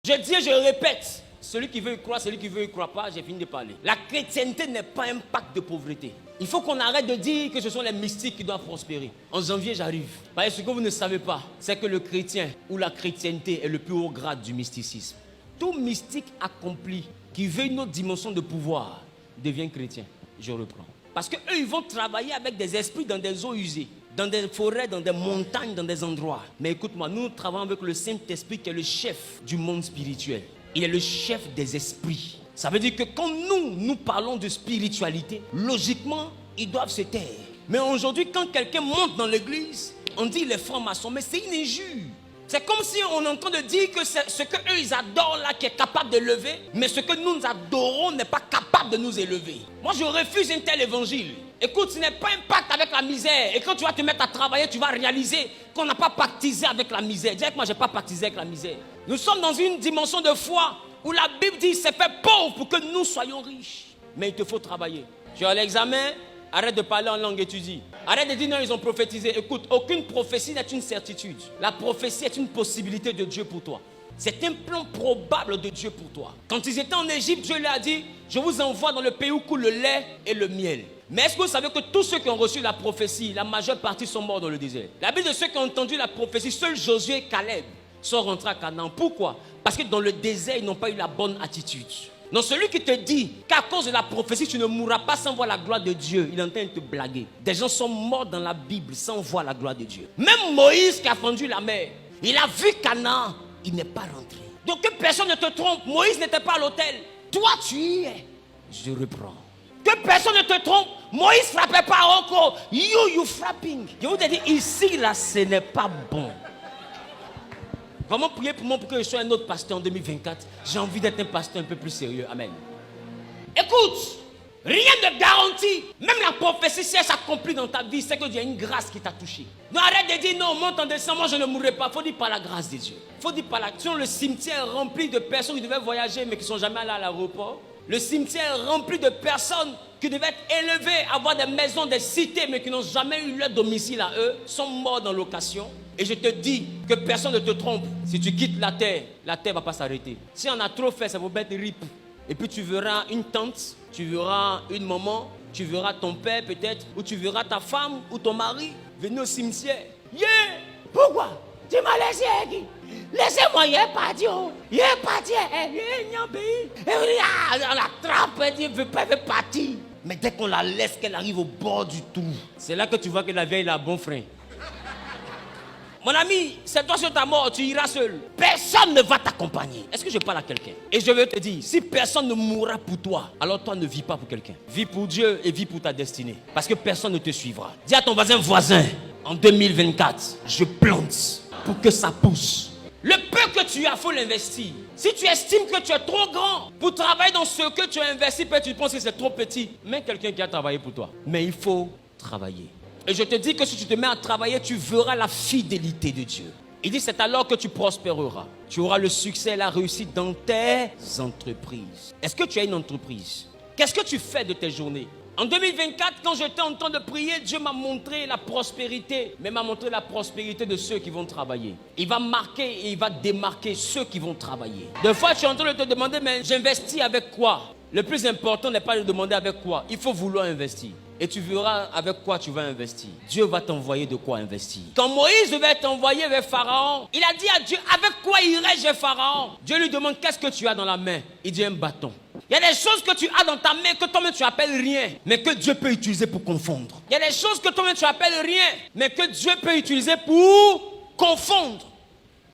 Je dis et je répète, celui qui veut y croire, celui qui veut y croire pas, j'ai fini de parler. La chrétienté n'est pas un pacte de pauvreté. Il faut qu'on arrête de dire que ce sont les mystiques qui doivent prospérer. En janvier, j'arrive. Parce que ce que vous ne savez pas, c'est que le chrétien ou la chrétienté est le plus haut grade du mysticisme. Tout mystique accompli qui veut une autre dimension de pouvoir devient chrétien. Je reprends. Parce qu'eux, ils vont travailler avec des esprits dans des eaux usées, dans des forêts, dans des montagnes, dans des endroits. Mais écoute-moi, nous travaillons avec le Saint-Esprit qui est le chef du monde spirituel. Il est le chef des esprits. Ça veut dire que quand nous parlons de spiritualité, logiquement, ils doivent se taire. Mais aujourd'hui, quand quelqu'un monte dans l'église, on dit les francs-maçons, mais c'est une injure. C'est comme si on est en train de dire que c'est ce qu'eux ils adorent là qui est capable de lever, mais ce que nous adorons n'est pas capable de nous élever. Moi je refuse un tel évangile. Écoute, ce n'est pas un pacte avec la misère. Et quand tu vas te mettre à travailler, tu vas réaliser qu'on n'a pas pactisé avec la misère. Dis avec moi, je n'ai pas pactisé avec la misère. Nous sommes dans une dimension de foi où la Bible dit c'est fait pauvre pour que nous soyons riches. Mais il te faut travailler. Tu as l'examen, arrête de parler en langue étudie. Arrête de dire non, ils ont prophétisé. Écoute, aucune prophétie n'est une certitude. La prophétie est une possibilité de Dieu pour toi. C'est un plan probable de Dieu pour toi. Quand ils étaient en Égypte, Dieu leur a dit, je vous envoie dans le pays où coule le lait et le miel. Mais est-ce que vous savez que tous ceux qui ont reçu la prophétie, la majeure partie sont morts dans le désert? La Bible de ceux qui ont entendu la prophétie, seuls Josué et Caleb sont rentrés à Canaan. Pourquoi? Parce que dans le désert, ils n'ont pas eu la bonne attitude. Donc celui qui te dit qu'à cause de la prophétie, tu ne mourras pas sans voir la gloire de Dieu, il est en train de te blaguer. Des gens sont morts dans la Bible sans voir la gloire de Dieu. Même Moïse qui a fendu la mer, il a vu Canaan, il n'est pas rentré. Donc que personne ne te trompe, Moïse n'était pas à l'autel. Toi tu y es. Je reprends. Que personne ne te trompe, Moïse ne frappait pas encore. You frapping. Je vous ai dit, ici là, ce n'est pas bon. Vraiment prier pour moi pour que je sois un autre pasteur en 2024. J'ai envie d'être un pasteur un peu plus sérieux. Amen. Écoute, rien ne garantit. Même la prophétie, si elle s'accomplit dans ta vie, c'est qu'il y a une grâce qui t'a touché. Non, arrête de dire non, monte en décembre, moi je ne mourrai pas. Il faut dire par la grâce de Dieu. Il faut dire par la... Sinon, le cimetière est rempli de personnes qui devaient voyager mais qui ne sont jamais allées à l'aéroport. Le cimetière est rempli de personnes qui devaient être élevées, avoir des maisons, des cités, mais qui n'ont jamais eu leur domicile à eux, sont morts dans location. Et je te dis que personne ne te trompe. Si tu quittes la terre ne va pas s'arrêter. Si on a trop fait, ça va mettre rip. Et puis tu verras une tante, tu verras une maman, tu verras ton père peut-être, ou tu verras ta femme ou ton mari venir au cimetière. Yeah! Pourquoi? Tu m'as laissé qui? Laissez-moi, il est parti. Il est parti. Il est pays. On l'attrape, il veut partir. Mais dès qu'on la laisse, qu'elle arrive au bord du trou, c'est là que tu vois que la vieille a bon frein. Mon ami, c'est toi sur ta mort, tu iras seul. Personne ne va t'accompagner. Est-ce que je parle à quelqu'un? Et je veux te dire, si personne ne mourra pour toi, alors toi ne vis pas pour quelqu'un. Vis pour Dieu et vis pour ta destinée. Parce que personne ne te suivra. Dis à ton voisin, en 2024, je plante pour que ça pousse. Le peu que tu as, il faut l'investir. Si tu estimes que tu es trop grand pour travailler dans ce que tu as investi, peut-être tu penses que c'est trop petit. Mais quelqu'un qui a travaillé pour toi. Mais il faut travailler. Et je te dis que si tu te mets à travailler, tu verras la fidélité de Dieu. Il dit, c'est alors que tu prospéreras. Tu auras le succès et la réussite dans tes entreprises. Est-ce que tu as une entreprise? Qu'est-ce que tu fais de tes journées? En 2024, quand j'étais en train de prier, Dieu m'a montré la prospérité, mais m'a montré la prospérité de ceux qui vont travailler. Il va marquer et il va démarquer ceux qui vont travailler. Des fois, tu es en train de te demander, mais j'investis avec quoi? Le plus important n'est pas de demander avec quoi. Il faut vouloir investir. Et tu verras avec quoi tu vas investir. Dieu va t'envoyer de quoi investir. Quand Moïse devait être envoyé vers Pharaon, il a dit à Dieu, avec quoi irai-je vers Pharaon? Dieu lui demande, qu'est-ce que tu as dans la main? Il dit, un bâton. Il y a des choses que tu as dans ta main que toi-même tu appelles rien, mais que Dieu peut utiliser pour confondre. Il y a des choses que toi-même tu appelles rien, mais que Dieu peut utiliser pour confondre.